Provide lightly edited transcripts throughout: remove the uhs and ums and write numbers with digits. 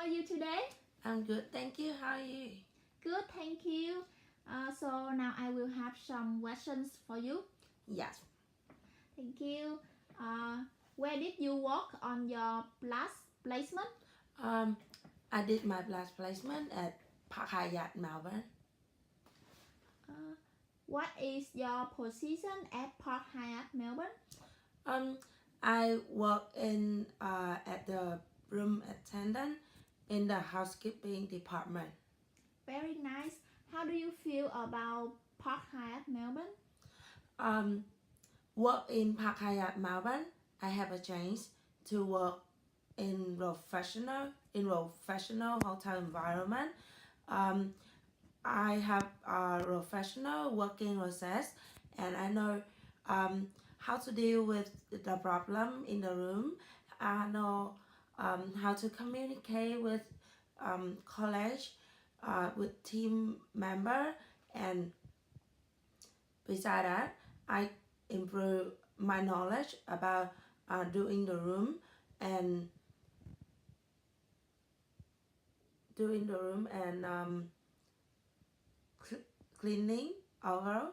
are you today? I'm good, thank you. How are you? Good, thank you. So now I will have some questions for you. Yes. Thank you. Where did you work on your last placement? I did my last placement at Park Hyatt, Melbourne. What is your position at Park Hyatt, Melbourne? I work in at the room attendant in the housekeeping department. Very nice. How do you feel about Park Hyatt, Melbourne? Work in Park Hyatt, Melbourne. I have a chance to work in professional hotel environment. I have a professional working process, and I know how to deal with the problem in the room. I know how to communicate with colleagues, with team member, and besides that, I improve my knowledge about doing the room and cleaning overall.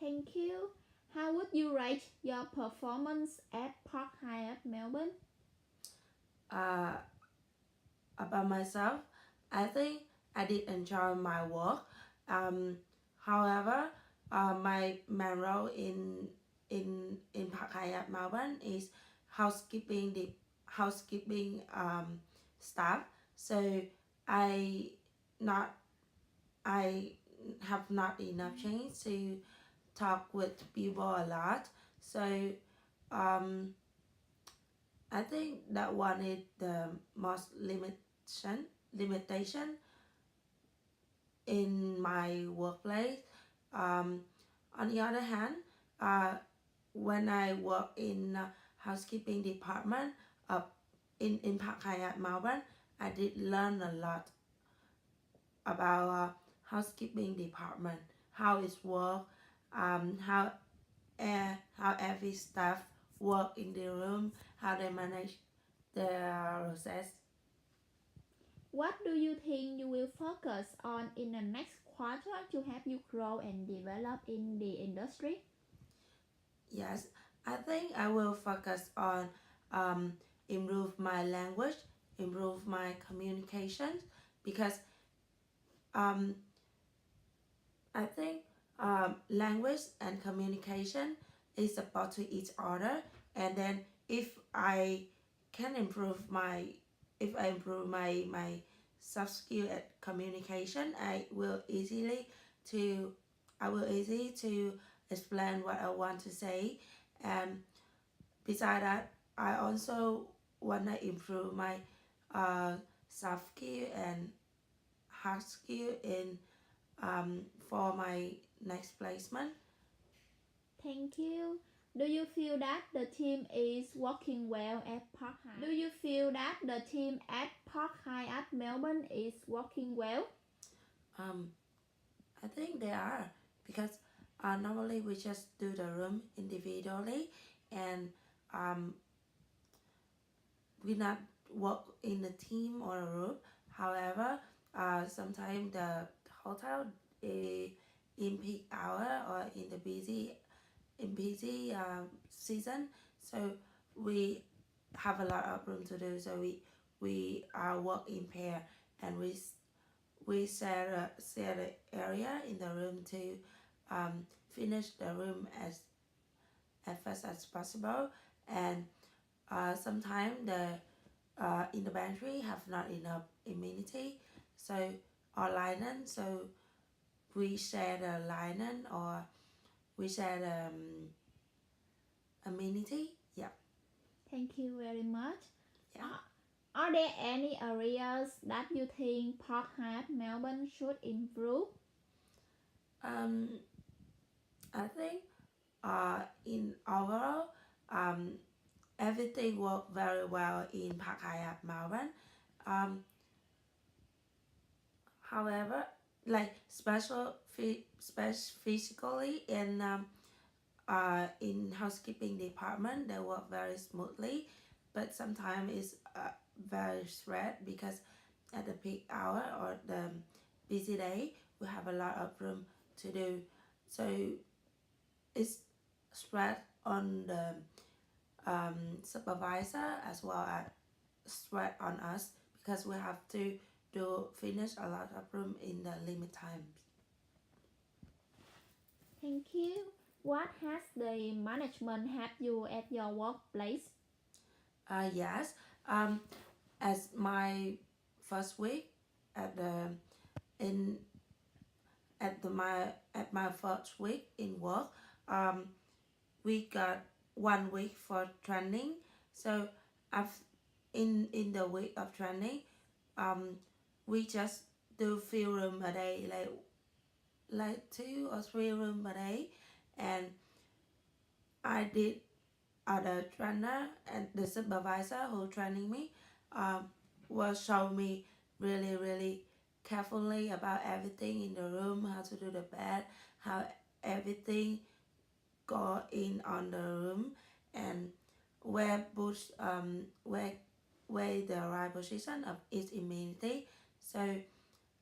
Thank you. How would you rate your performance at Park Hyatt, Melbourne? About myself, I think I did enjoy my work. However, my main role in Park Hyatt Melbourne is housekeeping staff. So I not I have not enough chance to talk with people a lot. So I think that one is the most limitation in my workplace. On the other hand, when I work in housekeeping department in Park Hyatt Melbourne, I did learn a lot about housekeeping department, how it works, how every staff work in the room, how they manage their process. What do you think you will focus on in the next quarter to help you grow and develop in the industry? Yes, I think I will focus on improve my language, improve my communication, because I think language and communication is support to each other, and then if I improve my soft skill at communication, I will easy to explain what I want to say. And besides that, I also wanna improve my soft skill and hard skill in for my next placement. Thank you. Do you feel that the team is working well at Park Hyatt? Do you feel that the team at Park Hyatt Melbourne is working well? I think they are, because normally we just do the room individually, and we not work in a team or a group. However, sometimes the hotel is in peak hour or in the busy season, so we have a lot of room to do. So we work in pair, and we share the area in the room to finish the room as fast as possible. And sometimes the in the pantry have not enough amenity, so or linen, so we share the linen or we share the amenity. Yeah. Thank you very much. Yeah. Are there any areas that you think Park Hyatt Melbourne should improve? I think in overall everything worked very well in Park Hyatt Melbourne. However, like physically in housekeeping department, they work very smoothly, but sometimes very stressed because at the peak hour or the busy day we have a lot of room to do. So it's stress on the supervisor as well as stress on us because we have to finish a lot of room in the limit times. Thank you. What has the management helped you at your workplace? Yes. As my first week at the in at my first week in work, we got 1 week for training. So after, in the week of training, we just do few room a day, like 2 or 3 room a day, and I did other trainer and the supervisor who training me will show me really carefully about everything in the room, how to do the bed, how everything go in on the room, and where push where the right position of each immunity. So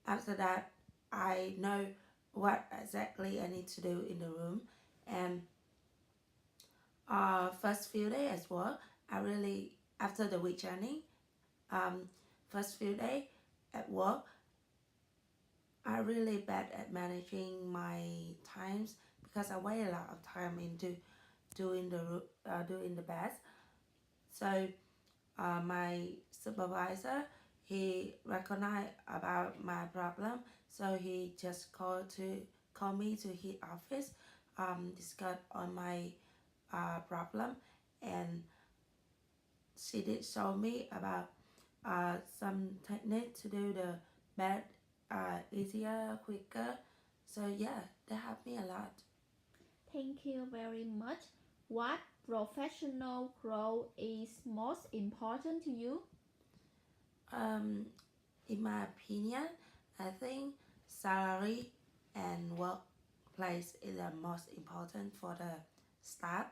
after that I know what exactly I need to do in the room. And first few days as well, I really, after the week training, first few days at work, I really bad at managing my times because I waste a lot of time into doing the best. So my supervisor, he recognized about my problem, so he just call me to his office, discuss on my problem, and she did show me about some technique to do the bed easier, quicker. So yeah, that helped me a lot. Thank you very much. What professional growth is most important to you? Um, in my opinion, I think salary and workplace is the most important for the staff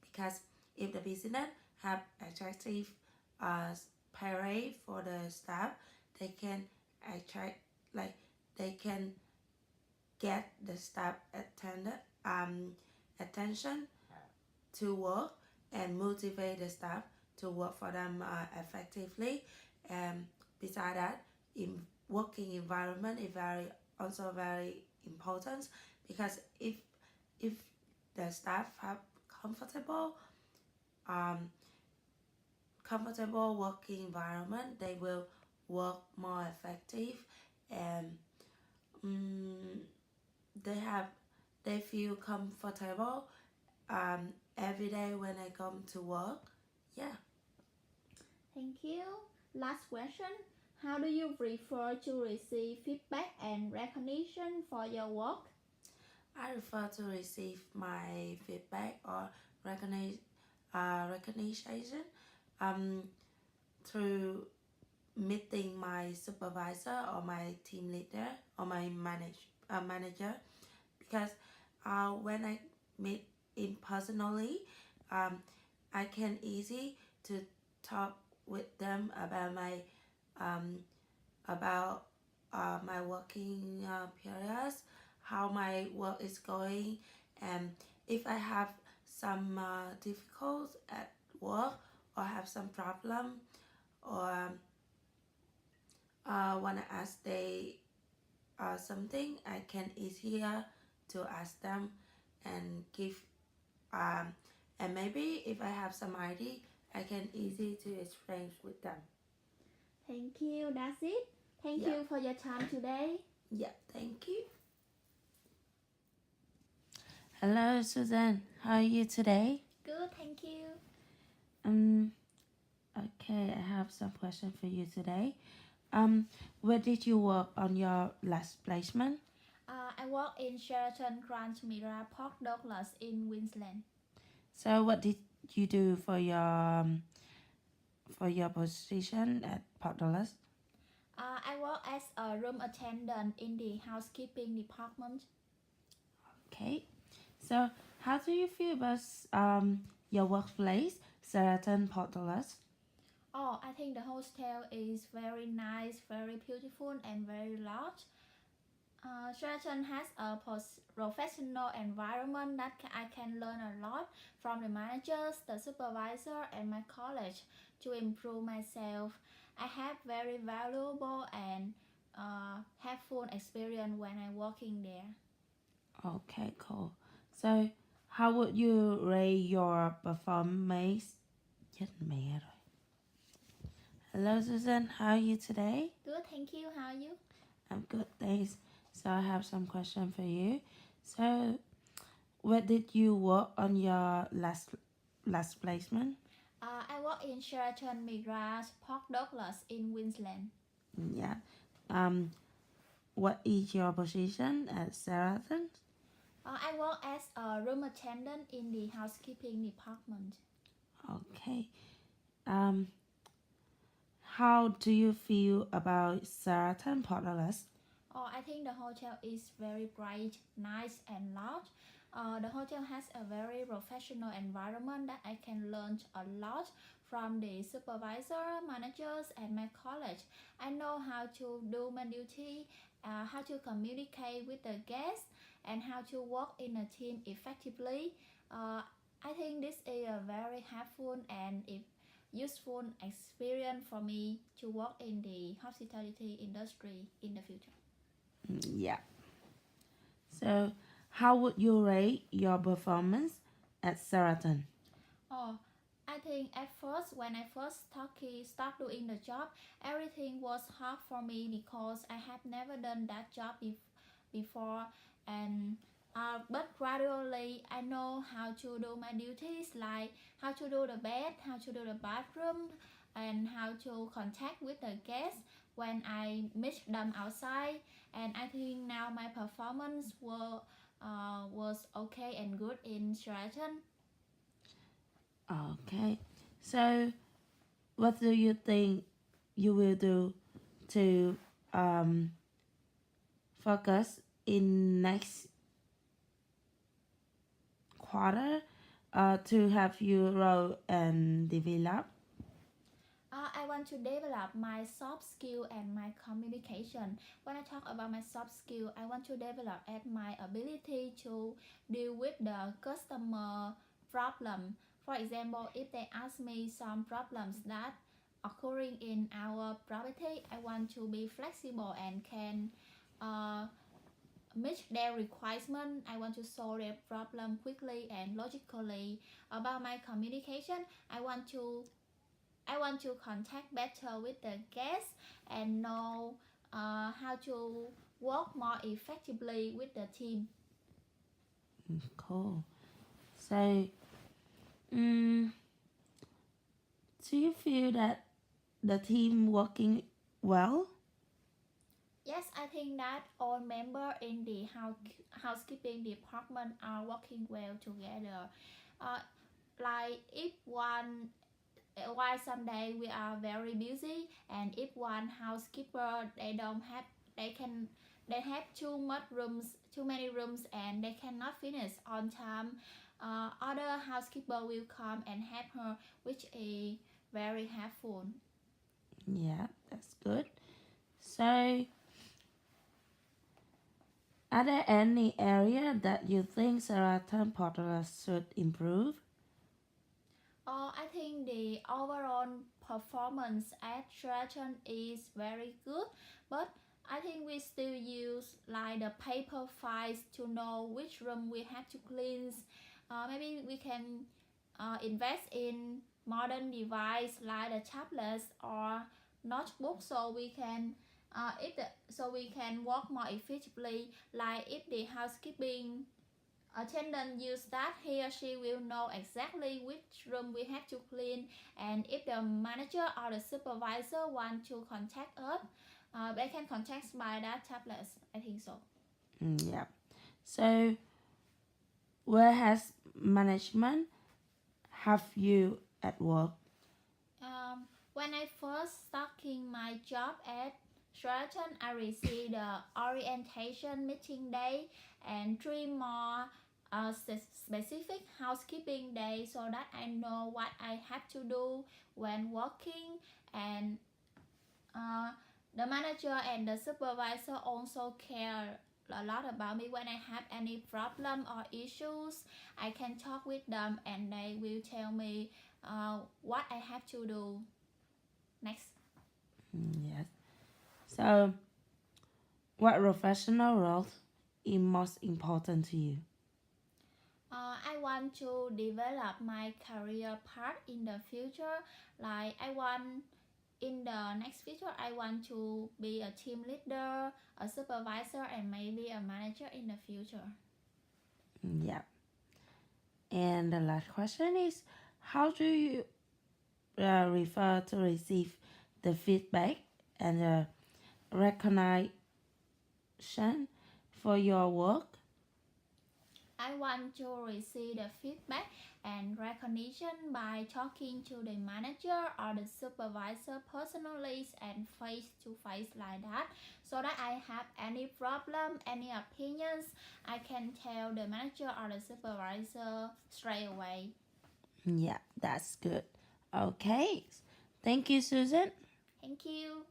because if the business have attractive uh, pay rate for the staff, they can attract, like, they can get the staff attention to work and motivate the staff to work for them effectively. And beside that, in working environment is very important because if the staff have comfortable um, comfortable working environment, they will work more effective, and um, they have they feel comfortable every day when I come to work. Yeah. Thank you. Last question. How do you prefer to receive feedback and recognition for your work? I prefer to receive my feedback or recognition um, through meeting my supervisor or my team leader or my manager because when I meet in personally, um, I can easy to talk with them about um, my working periods, how my work is going, and if I have some difficult at work or have some problem or wanna ask they something, I can easier to ask them and give um, and maybe if I have some idea, I can easy to explain with them. Thank you. That's it. Thank Yeah. you for your time today. Yeah, thank you. Hello, Susan. How are you today? Good, thank you. Okay, I have some question for you today. Where did you work on your last placement? I work in Sheraton Port Douglas in Queensland. So, what did you do for your position at Port Douglas? I work as a room attendant in the housekeeping department. Okay. So, how do you feel about your workplace, Sheraton Port Douglas? Oh, I think the hostel is very nice, very beautiful, and very large. Sheraton has a professional environment that I can learn a lot from the managers, the supervisor, and my college to improve myself. I have very valuable and helpful experience when I working there. Okay, cool. So, how would you rate your performance? Chết mẹ rồi. Hello, Susan. How are you today? Good, thank you. How are you? I'm good, thanks. So, I have some question for you. So, where did you work on your last placement? I work in Sheraton Port Douglas in Queensland. Yeah. Um, what is your position at Sheraton? I work as a room attendant in the housekeeping department. Okay. Um, how do you feel about Sheraton Port Douglas? Oh, I think the hotel is very bright, nice, and large. The hotel has a very professional environment that I can learn a lot from the supervisor, managers, and my college. I know how to do my duty, how to communicate with the guests, and how to work in a team effectively. Uh, I think this is a very helpful and useful experience for me to work in the hospitality industry in the future. Yeah. So, how would you rate your performance at Sheraton? Oh, I think at first when I first start doing the job, everything was hard for me because I have never done that job before, and but gradually I know how to do my duties like how to do the bed, how to do the bathroom, and how to contact with the guests when I meet them outside. And I think now my performance was okay and good in Sheraton. Okay. So, what do you think you will do to um, focus in next quarter to have you grow and develop? I want to develop my soft skill and my communication. When I talk about my soft skill, I want to develop at my ability to deal with the customer problem. For example, if they ask me some problems that occurring in our property, I want to be flexible and can uh, meet their requirement. I want to solve their problem quickly and logically. About my communication, I want to contact better with the guests and know how to work more effectively with the team. Cool. So, mm, do you feel that the team working well? Yes, I think that all members in the housekeeping department are working well together. Uh, like if while someday we are very busy and if one housekeeper they don't have they can they have too many rooms and they cannot finish on time, other housekeeper will come and help her, which is very helpful. Yeah, that's good. So, are there any area that you think Sheraton Port Douglas should improve? I think the overall performance at Sheraton is very good, but I think we still use like the paper files to know which room we have to cleanse. Maybe we can invest in modern device like the tablets or notebook so we can so we can work more effectively. Like if the housekeeping attendant use that, he or she will know exactly which room we have to clean, and if the manager or the supervisor want to contact us, they can contact by that tablets. I think so. Yeah. So, where has management have you at work? When I first starting my job at Sheraton, I received the orientation meeting day and 3 more a specific housekeeping day so that I know what I have to do when working, and uh, the manager and the supervisor also care a lot about me. When I have any problem or issues, I can talk with them and they will tell me what I have to do next. Yes. So, what professional roles is most important to you? I want to develop my career path in the future. Like I want in the next future, I want to be a team leader, a supervisor, and maybe a manager in the future. Yeah. And the last question is, how do you refer to receive the feedback and recognition for your work? I want to receive the feedback and recognition by talking to the manager or the supervisor personally and face to face like that, so that I have any problem, any opinions, I can tell the manager or the supervisor straight away. Yeah, that's good. Okay. Thank you, Susan. Thank you.